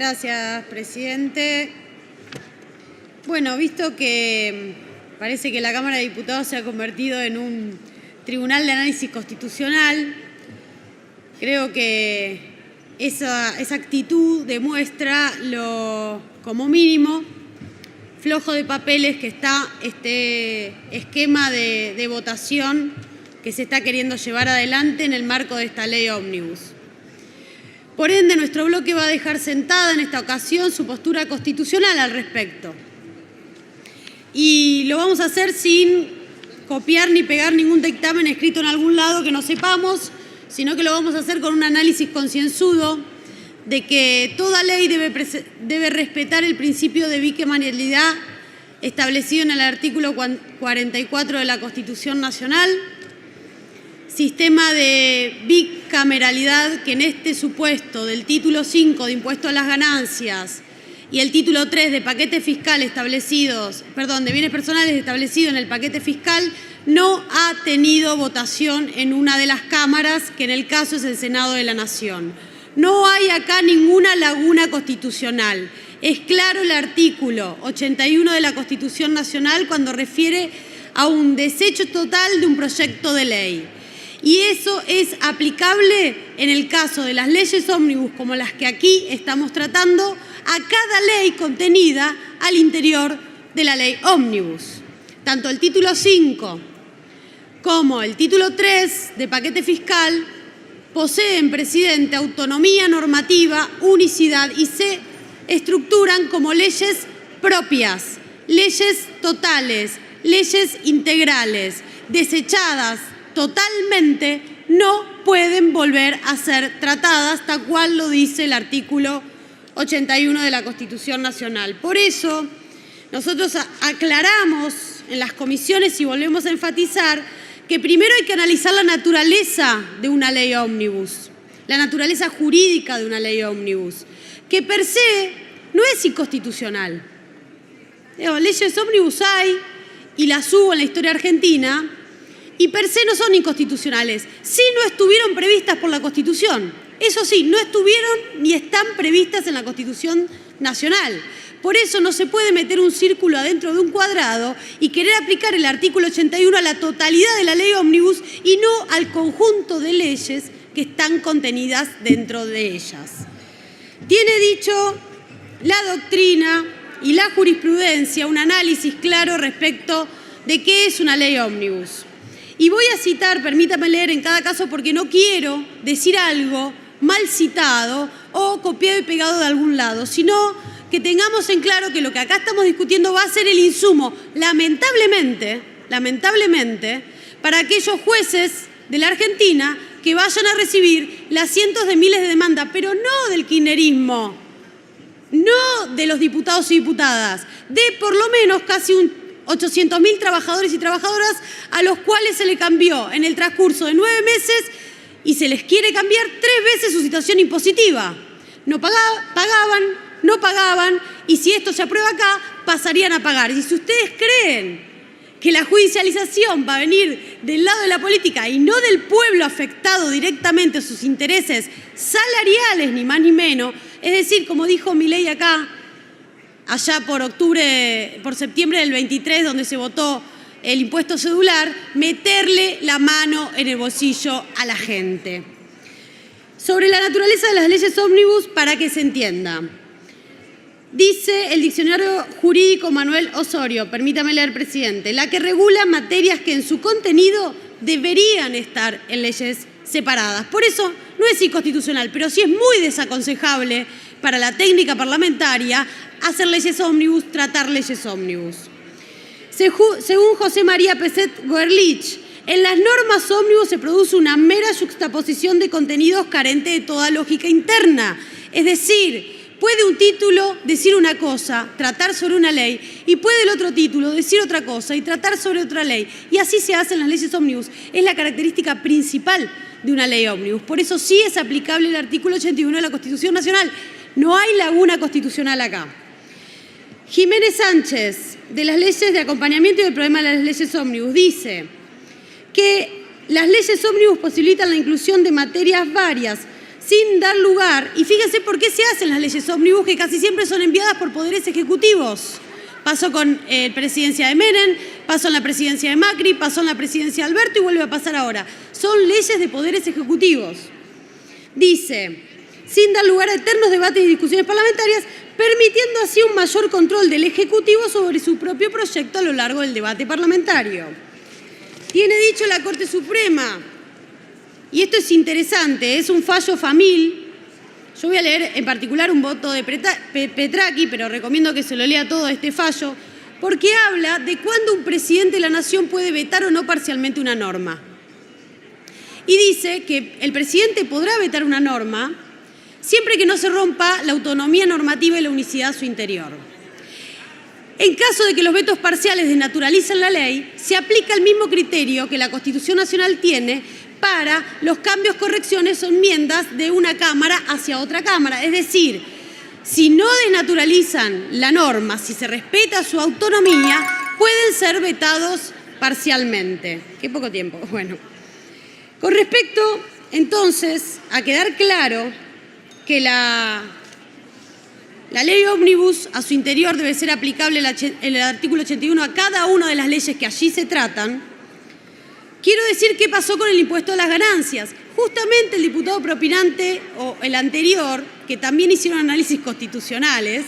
Gracias, presidente. Bueno, visto que parece que la Cámara de Diputados se ha convertido en un tribunal de análisis constitucional, creo que esa actitud demuestra lo, como mínimo, flojo de papeles que está este esquema de votación que se está queriendo llevar adelante en el marco de esta ley ómnibus. Por ende, nuestro bloque va a dejar sentada en esta ocasión su postura constitucional al respecto. Y lo vamos a hacer sin copiar ni pegar ningún dictamen escrito en algún lado que no sepamos, sino que lo vamos a hacer con un análisis concienzudo de que toda ley debe respetar el principio de bicameralidad establecido en el artículo 44 de la Constitución Nacional, sistema de bicameralidad que en este supuesto del título 5 de impuesto a las ganancias y el título 3 de paquete fiscal de bienes personales establecido en el paquete fiscal no ha tenido votación en una de las cámaras, que en el caso es el Senado de la Nación. No hay acá ninguna laguna constitucional. Es claro el artículo 81 de la Constitución Nacional cuando refiere a un desecho total de un proyecto de ley. Y eso es aplicable en el caso de las leyes ómnibus como las que aquí estamos tratando a cada ley contenida al interior de la ley ómnibus. Tanto el título 5 como el título 3 de paquete fiscal poseen, presidente, autonomía normativa, unicidad y se estructuran como leyes propias, leyes totales, leyes integrales, desechadas totalmente, no pueden volver a ser tratadas, tal cual lo dice el artículo 81 de la Constitución Nacional. Por eso, nosotros aclaramos en las comisiones y volvemos a enfatizar que primero hay que analizar la naturaleza de una ley ómnibus, la naturaleza jurídica de una ley ómnibus, que per se no es inconstitucional. Leyes ómnibus hay, y las hubo en la historia argentina, y per se no son inconstitucionales. Sí no estuvieron previstas por la Constitución. Eso sí, no estuvieron ni están previstas en la Constitución Nacional. Por eso no se puede meter un círculo adentro de un cuadrado y querer aplicar el artículo 81 a la totalidad de la ley ómnibus y no al conjunto de leyes que están contenidas dentro de ellas. Tiene dicho la doctrina y la jurisprudencia un análisis claro respecto de qué es una ley ómnibus. Y voy a citar, permítame leer en cada caso porque no quiero decir algo mal citado o copiado y pegado de algún lado, sino que tengamos en claro que lo que acá estamos discutiendo va a ser el insumo, lamentablemente, para aquellos jueces de la Argentina que vayan a recibir las cientos de miles de demandas, pero no del kirchnerismo, no de los diputados y diputadas, de por lo menos casi 800.000 trabajadores y trabajadoras a los cuales se le cambió en el transcurso de 9 meses y se les quiere cambiar 3 veces su situación impositiva. No pagaban y si esto se aprueba acá, pasarían a pagar. Y si ustedes creen que la judicialización va a venir del lado de la política y no del pueblo afectado directamente a sus intereses salariales, ni más ni menos, es decir, como dijo Milei acá, allá por septiembre del 23, donde se votó el impuesto cedular, meterle la mano en el bolsillo a la gente. Sobre la naturaleza de las leyes ómnibus, para que se entienda. Dice el diccionario jurídico Manuel Osorio, permítame leer, presidente, la que regula materias que en su contenido deberían estar en leyes separadas. Por eso no es inconstitucional, pero sí es muy desaconsejable para la técnica parlamentaria hacer leyes ómnibus, tratar leyes ómnibus. Según José María Peset Goerlich, en las normas ómnibus se produce una mera juxtaposición de contenidos carente de toda lógica interna. Es decir, puede un título decir una cosa, tratar sobre una ley, y puede el otro título decir otra cosa y tratar sobre otra ley. Y así se hacen las leyes ómnibus. Es la característica principal de una ley ómnibus. Por eso sí es aplicable el artículo 81 de la Constitución Nacional. No hay laguna constitucional acá. Jiménez Sánchez, de las leyes de acompañamiento y del problema de las leyes ómnibus, dice que las leyes ómnibus posibilitan la inclusión de materias varias, sin dar lugar, y fíjense por qué se hacen las leyes ómnibus, que casi siempre son enviadas por poderes ejecutivos. Pasó con la presidencia de Menem, pasó en la presidencia de Macri, pasó en la presidencia de Alberto y vuelve a pasar ahora. Son leyes de poderes ejecutivos. Dice, sin dar lugar a eternos debates y discusiones parlamentarias, permitiendo así un mayor control del Ejecutivo sobre su propio proyecto a lo largo del debate parlamentario. Tiene dicho la Corte Suprema, y esto es interesante, es un fallo Famil. Yo voy a leer en particular un voto de Petraki, pero recomiendo que se lo lea todo este fallo, porque habla de cuándo un presidente de la Nación puede vetar o no parcialmente una norma. Y dice que el presidente podrá vetar una norma siempre que no se rompa la autonomía normativa y la unicidad a su interior. En caso de que los vetos parciales desnaturalicen la ley, se aplica el mismo criterio que la Constitución Nacional tiene para los cambios, correcciones o enmiendas de una Cámara hacia otra Cámara. Es decir, si no desnaturalizan la norma, si se respeta su autonomía, pueden ser vetados parcialmente. Qué poco tiempo. Bueno, con respecto, entonces, a quedar claro que la ley ómnibus a su interior debe ser aplicable el artículo 81 a cada una de las leyes que allí se tratan, quiero decir qué pasó con el impuesto a las ganancias. Justamente el diputado propinante, o el anterior, que también hicieron análisis constitucionales,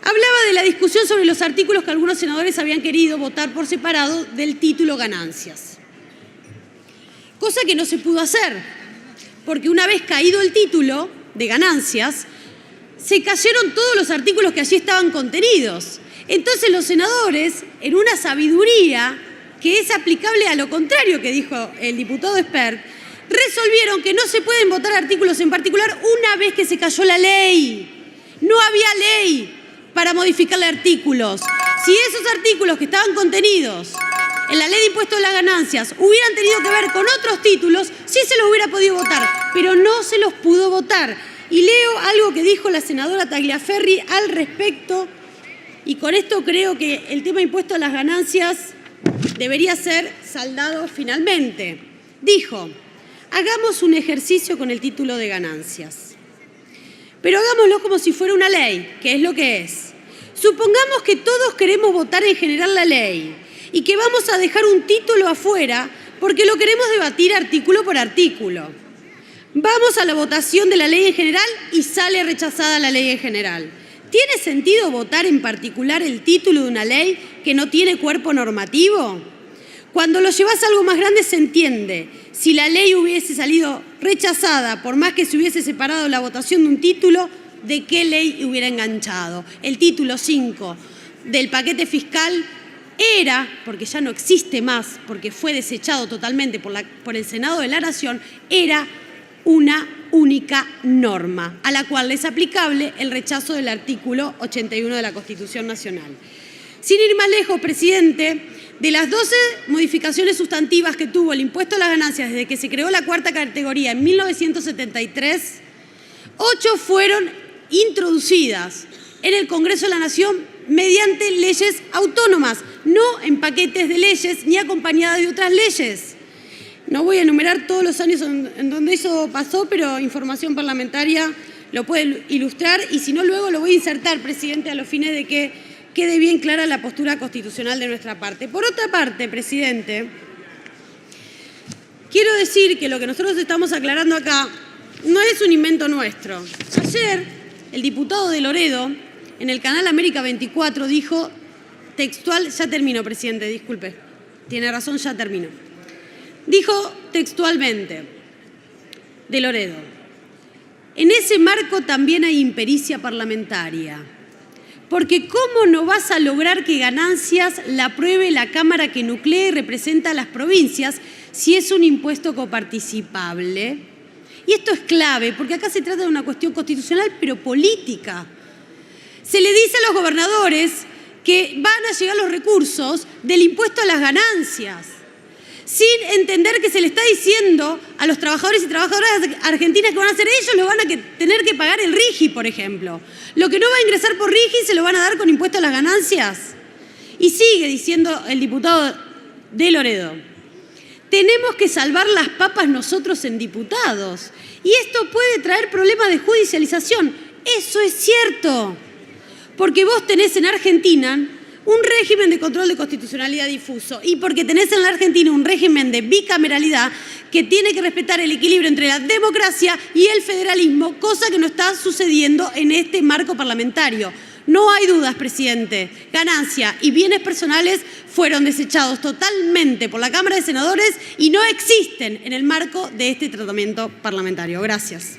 hablaba de la discusión sobre los artículos que algunos senadores habían querido votar por separado del título ganancias. Cosa que no se pudo hacer, porque una vez caído el título de ganancias, se cayeron todos los artículos que allí estaban contenidos. Entonces los senadores, en una sabiduría que es aplicable a lo contrario que dijo el diputado Espert, resolvieron que no se pueden votar artículos en particular una vez que se cayó la ley. No había ley para modificarle artículos. Si esos artículos que estaban contenidos en la ley de impuesto a las ganancias hubieran tenido que ver con otros títulos, sí se los hubiera podido votar, pero no se los pudo votar. Y leo algo que dijo la senadora Tagliaferri al respecto, y con esto creo que el tema de impuesto a las ganancias debería ser saldado finalmente. Dijo, hagamos un ejercicio con el título de ganancias, pero hagámoslo como si fuera una ley, que es lo que es. Supongamos que todos queremos votar en general la ley y que vamos a dejar un título afuera porque lo queremos debatir artículo por artículo. Vamos a la votación de la ley en general y sale rechazada la ley en general. ¿Tiene sentido votar en particular el título de una ley que no tiene cuerpo normativo? Cuando lo llevas a algo más grande se entiende. Si la ley hubiese salido rechazada, por más que se hubiese separado la votación de un título, ¿de qué ley hubiera enganchado? El título 5 del paquete fiscal era, porque ya no existe más, porque fue desechado totalmente por el Senado de la Nación, era una única norma, a la cual es aplicable el rechazo del artículo 81 de la Constitución Nacional. Sin ir más lejos, presidente, de las 12 modificaciones sustantivas que tuvo el impuesto a las ganancias desde que se creó la cuarta categoría en 1973, 8 fueron introducidas en el Congreso de la Nación mediante leyes autónomas, no en paquetes de leyes ni acompañadas de otras leyes. No voy a enumerar todos los años en donde eso pasó, pero información parlamentaria lo puede ilustrar y si no luego lo voy a insertar, presidente, a los fines de que quede bien clara la postura constitucional de nuestra parte. Por otra parte, presidente, quiero decir que lo que nosotros estamos aclarando acá no es un invento nuestro. Ayer, el diputado de Loredo, en el canal América 24, dijo textual, ya termino, presidente, disculpe, tiene razón, ya termino. Dijo textualmente, de Loredo, en ese marco también hay impericia parlamentaria, porque ¿cómo no vas a lograr que ganancias la apruebe la Cámara que nuclea y representa a las provincias si es un impuesto coparticipable? Y esto es clave, porque acá se trata de una cuestión constitucional, pero política. Se le dice a los gobernadores que van a llegar los recursos del impuesto a las ganancias, sin entender que se le está diciendo a los trabajadores y trabajadoras argentinas que van a hacer ellos, lo van a tener que pagar el RIGI, por ejemplo. Lo que no va a ingresar por RIGI se lo van a dar con impuesto a las ganancias. Y sigue diciendo el diputado de Loredo. tenemos que salvar las papas nosotros en diputados. Y esto puede traer problemas de judicialización. Eso es cierto. Porque vos tenés en Argentina un régimen de control de constitucionalidad difuso y porque tenés en la Argentina un régimen de bicameralidad que tiene que respetar el equilibrio entre la democracia y el federalismo, cosa que no está sucediendo en este marco parlamentario. No hay dudas, presidente. Ganancia y bienes personales fueron desechados totalmente por la Cámara de Senadores y no existen en el marco de este tratamiento parlamentario. Gracias.